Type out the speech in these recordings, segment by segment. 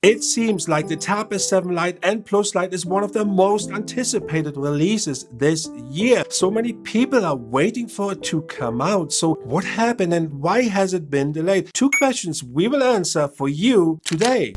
It seems like the Tab S7 LITE and Plus LITE is one of the most anticipated releases this year. So many people are waiting for it to come out. So what happened and why has it been delayed? Two questions we will answer for you today.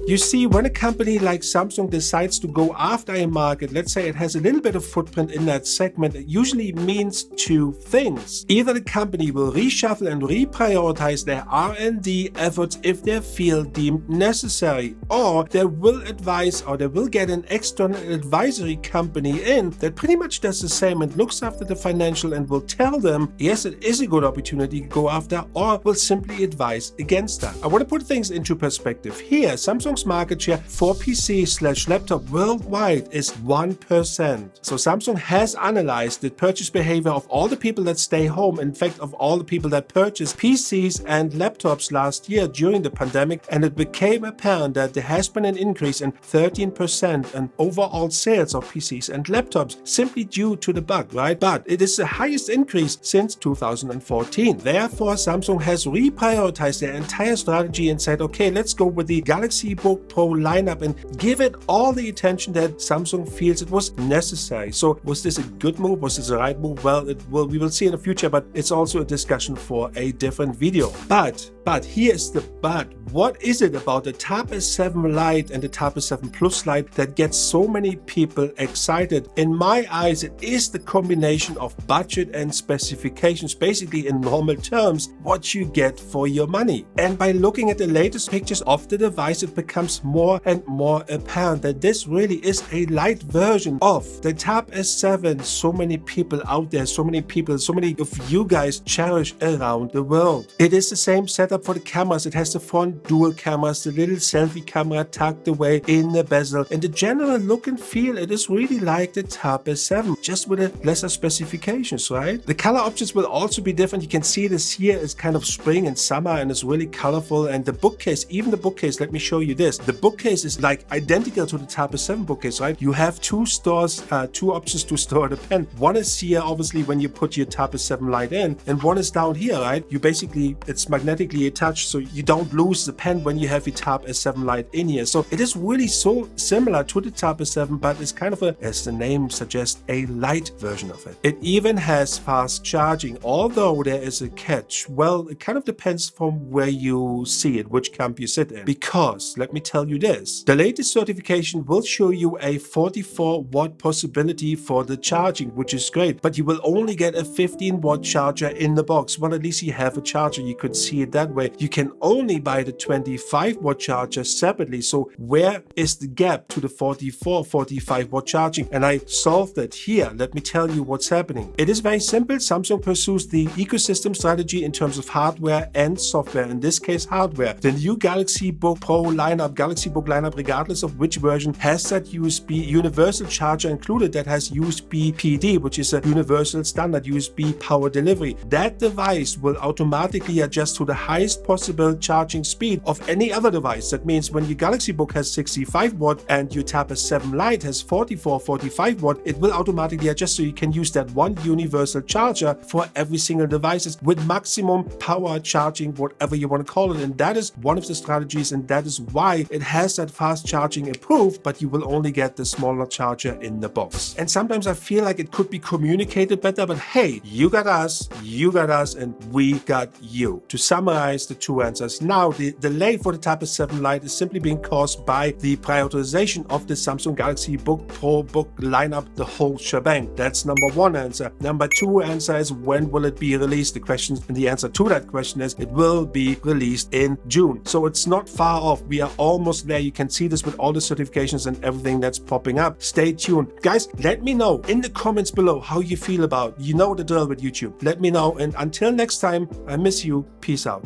You see, when a company like Samsung decides to go after a market, let's say it has a little bit of footprint in that segment, it usually means two things. Either the company will reshuffle and reprioritize their R&D efforts if they feel deemed necessary, or they will advise or they will get an external advisory company in that pretty much does the same and looks after the financial and will tell them, yes, it is a good opportunity to go after, or will simply advise against that. I want to put things into perspective here. Samsung's market share for PC/laptop worldwide is 1%. So Samsung has analyzed the purchase behavior of all the people that stay home, in fact of all the people that purchased PCs and laptops last year during the pandemic, and it became apparent that there has been an increase in 13% in overall sales of PCs and laptops simply due to the bug, right? But it is the highest increase since 2014. Therefore, Samsung has reprioritized their entire strategy and said, okay, let's go with the Galaxy Book Pro lineup and give it all the attention that Samsung feels it was necessary. So was this a good move? Was this the right move? Well, we will see in the future, but it's also a discussion for a different video. But here's the but. What is it about the Tab S7 LITE and the Tab S7 Plus LITE that gets so many people excited? In my eyes, it is the combination of budget and specifications, basically in normal terms, what you get for your money. And by looking at the latest pictures of the device, it becomes more and more apparent that this really is a light version of the Tab S7 so many people out there, so many people, so many of you guys cherish around the world. It is the same setup for the cameras. It has the front dual cameras, the little selfie camera tucked away in the bezel, and the general look and feel, it is really like the Tab S7, just with a lesser specifications, right? The color options will also be different. You can see this here is kind of spring and summer and it's really colorful, and the bookcase, even the bookcase, let me show you this. The bookcase is like identical to the Tab S7 bookcase, right? You have two options to store the pen. One is here, obviously, when you put your Tab S7 LITE in, and one is down here, right? You basically, it's magnetically attached, so you don't lose the pen when you have your Tab S7 LITE in here. So it is really so similar to the Tab S7, but it's kind of a, as the name suggests, a light version of it. It even has fast charging, although there is a catch. Well, it kind of depends from where you see it, which camp you sit in. Because, let me tell you this, the latest certification will show you a 44-watt possibility for the charging, which is great, but you will only get a 15-watt charger in the box. Well, at least you have a charger, you could see it that way. You can only buy the 25-watt charger separately. So where is the gap to the 45-watt charging? And I solved it here. Let me tell you what's happening. It is very simple. Samsung pursues the ecosystem strategy in terms of hardware and software. In this case, hardware. The new Galaxy Book Pro lineup, Galaxy Book lineup, regardless of which version, has that USB universal charger included that has USB PD, which is a universal standard USB power delivery. That device will automatically adjust to the highest possible charging speed of any other device. That means when your Galaxy Book has 65 watt and your Tab S7 LITE has 45 watt, it will automatically adjust, so you can use that one universal charger for every single device with maximum power charging, whatever you want to call it. And that is one of the strategies, and that is why it has that fast charging approved, but you will only get the smaller charger in the box. And sometimes I feel like it could be communicated better, but hey, you got us, and we got you. To summarize the two answers, now the delay for the Tab S7 LITE is simply being caused by the prioritization of the Samsung Galaxy Book Pro book lineup, the whole shebang. That's number one answer. Number two answer is, when will it be released? The question and the answer to that question is, it will be released in June. So it's not far off. We are almost there. You can see this with all the certifications and everything that's popping up. Stay tuned. Guys, let me know in the comments below how you feel about, you know the drill with YouTube. Let me know, and until next time, I miss you. Peace out.